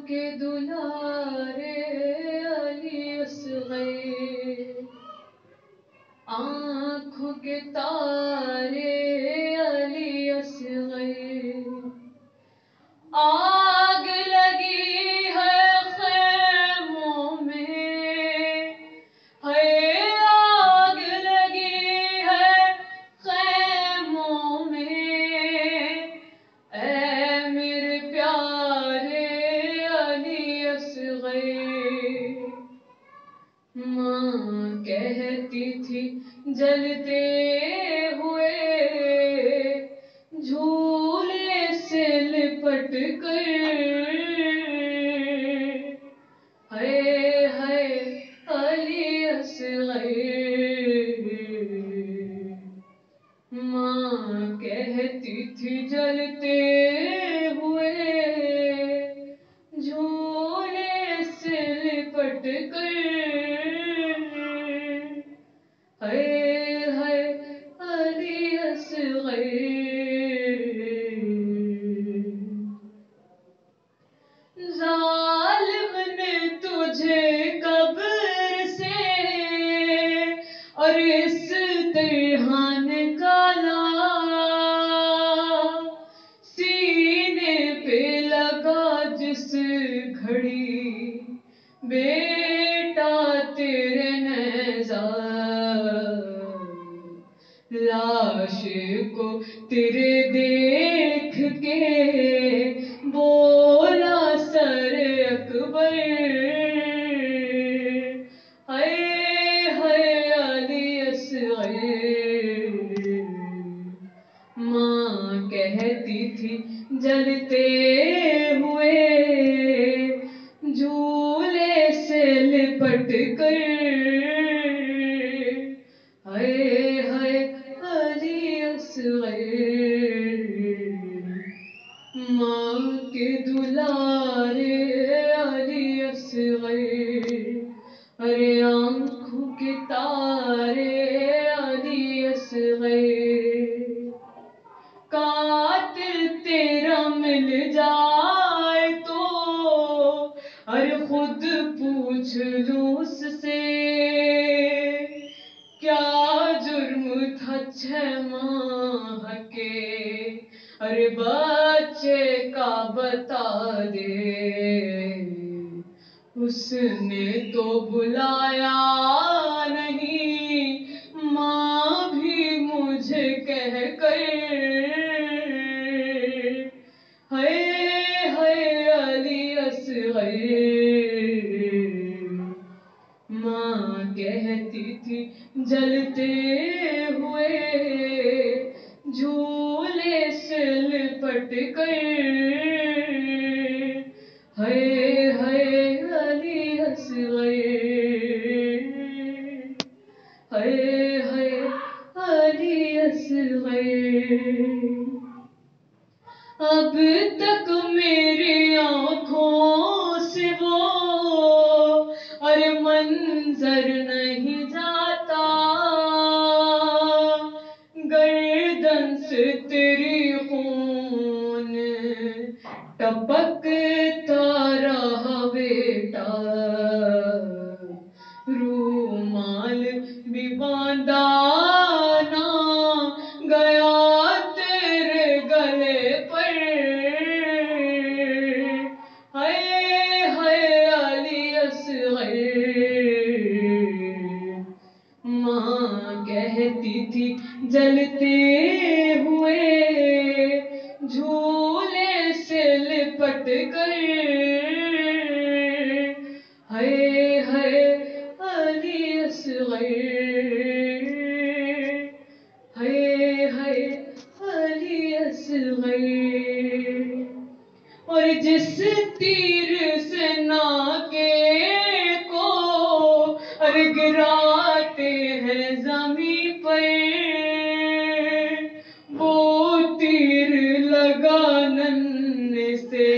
کے دلارے علی اصغر، آنکھوں کے تارے علی اصغر، آگ لگی ہے خیموں میں، آگ لگی ہے خیموں میں، اے میرے پیارے علی اصغر۔ ماں کہتی تھی جلتے ہوئے جھولے سے لپٹ کر، ہائے علی اصغر۔ ماں کہتی تھی جلتے ہوئے جھولے سے لپٹ کر، علی اصغر۔ ظالم نے تجھے قبر سے اور اس طرح نکالا، سینے پہ لگا جس گھڑی بیٹا تیرے نیزہ، لاش کو تیرے دیکھ کے بولا سر اکبر، علی اصغر۔ ماں کہتی تھی جلتے ہوئے جھولے سے لپٹ کر، علی اصغر۔ ماں کے دلارے علی اصغر، ارے آنکھوں کے تارے علی اصغر۔ قاتل تیرا مل جائے تو ارے خود پوچھ لوں اس سے، کیا جرم تھا 6 ماہ کے ارے بچے کا بتا دے، اس نے تو بلایا نہیں ماں بھی مجھے کہہ کر، علی اصغر۔ ماں کہتی تھی جلتے ہوئے جھولے سے لپٹ کر، علی اصغر، علی اصغر۔ اب تک میری آنکھوں سے وہ ارے منظر نہیں جاتا، گردن سے تیری خون ٹپکتا رہا بیٹا، رومال بھی باندھا نہ گیا تیرے گلے پر، علی اصغر۔ ماں کہتی تھی جلتے ہوئے جھولے سے لپٹ کر، علی اصغر، علی اصغر۔ اور جس تیر سے ناکے کو گراتے ہیں زمین پر، وہ تیر لگا ننے سے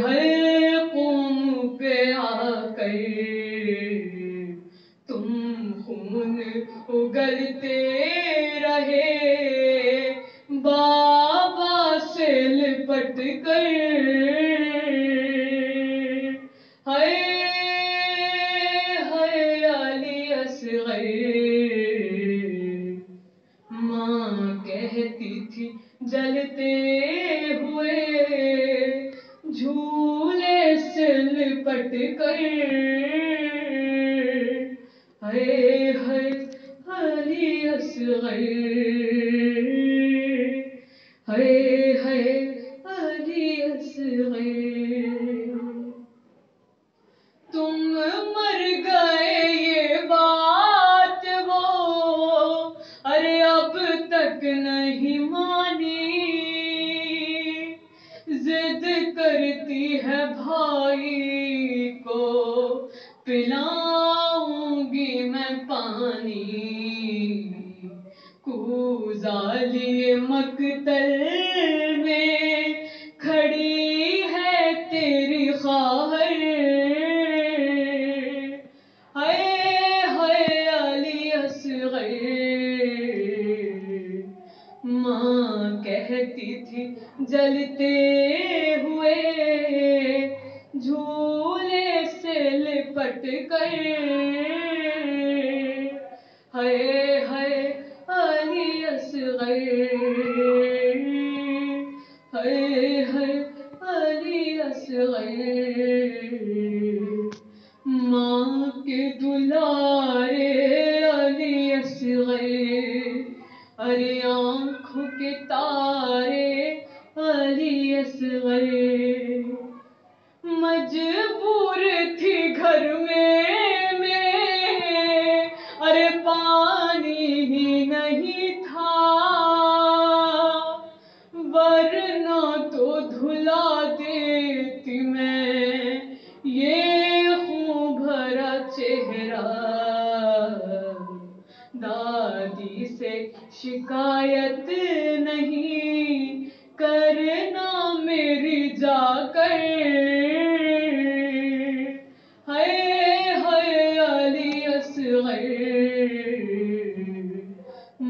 حلقوم پہ آ کر، تم خون اگلتے رہے بابا سے لپٹ کر، جلتے ہوئے جھولے سے لپٹ کر ہائے ہائے علی اصغر ہائے ہائے علی اصغر تم مر گئے یہ بات وہ ارے اب تک نہیں مانی ضد کرتی ہے بھائی کو پلاؤں گی میں پانی کوزہ لیے مقتل میں کھڑی ہے تیری خواہر ہائے ہائے علی اصغر ماں کہتی تھی جلتے ہوئے جھولے سے لپٹ کر ہائے ہائے علی اصغر ہائے ہائے علی اصغر ماں کے دلارے علی اصغر ارے آنکھوں کے تارے علی اصغر مجبور تھی گھر میں ارے پانی ہی نہیں تھا ورنہ تو دھلا دیتی میں یہ خون بھرا چہرہ دادی سے شکایت نہیں کرنا میری جا کر ہائے ہائے علی اصغر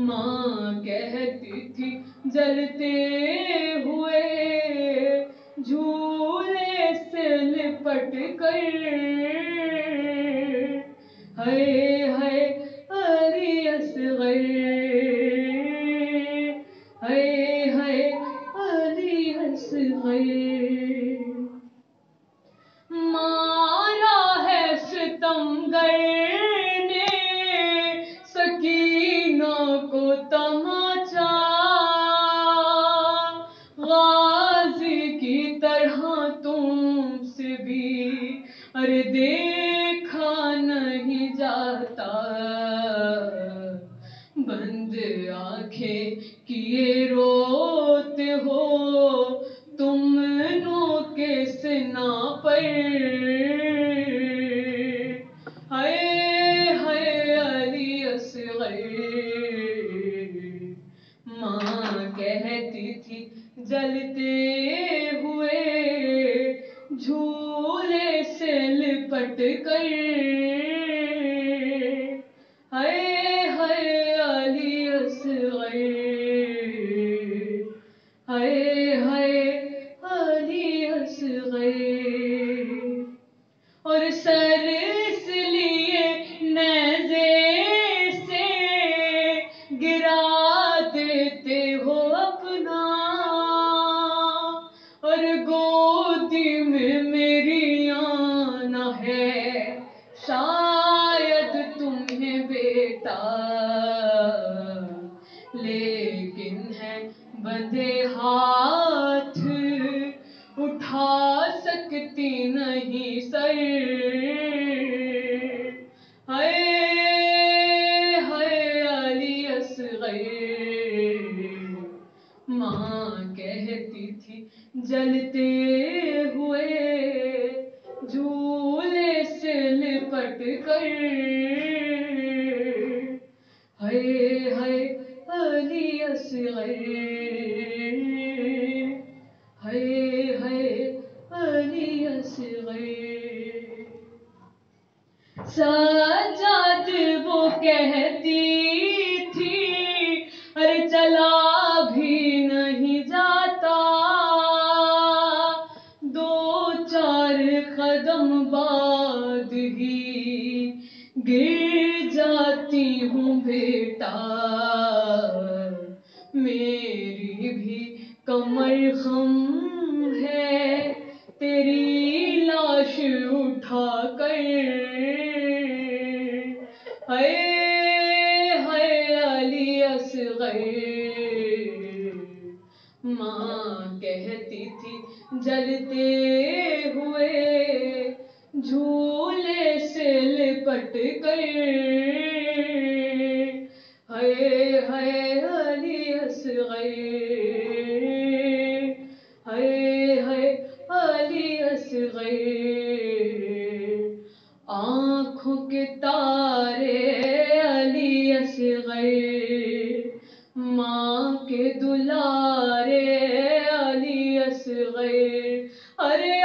ماں کہتی تھی جلتے ہوئے جھولے سے لپٹ کر ہائے ہائے علی اصغر ہائے ہائے علی اصغر مارا ہے ستمگر نے سکینہ کو تماچا غازی کی طرح تم سے بھی ارے دیکھا نہیں جاتا بند آنکھیں کیے روتے ہو تم نو کے سنا پر ہائے ہائے علی اصغر ماں کہتی تھی جلتے ہوئے جھولے سے لپٹ کر ہائے ہائے علی اصغر ہائے ہائے علی اصغر اور سر اس لیے نیزے سے گرا دیتے ہو اپنا اور گودی میں میری آنا ہے شاید تمہیں بیٹا لیکن ہے بندھے ہاتھ اٹھا سکتی نہیں سر ہائے ہائے علی اصغر ماں کہتی تھی جلتے ہوئے جھولے سے لپٹ کر ہائے ہائے علی اصغر ہائے ہائے علی اصغر سجاد وہ کہتی تھی ارے چلا بھی نہیں جاتا دو چار قدم بعد ہی گر جاتی ہوں بیٹا میری بھی کمر خم ہے تیری لاش اٹھا کر، ہے علی اصغر، ماں کہتی تھی جلتے ہوئے جھولے سے لپٹ کر، ہے علی اصغر، ہے علی اصغر، آنکھوں کے تارے علی اصغر، ماں کے دلارے علی اصغر، ارے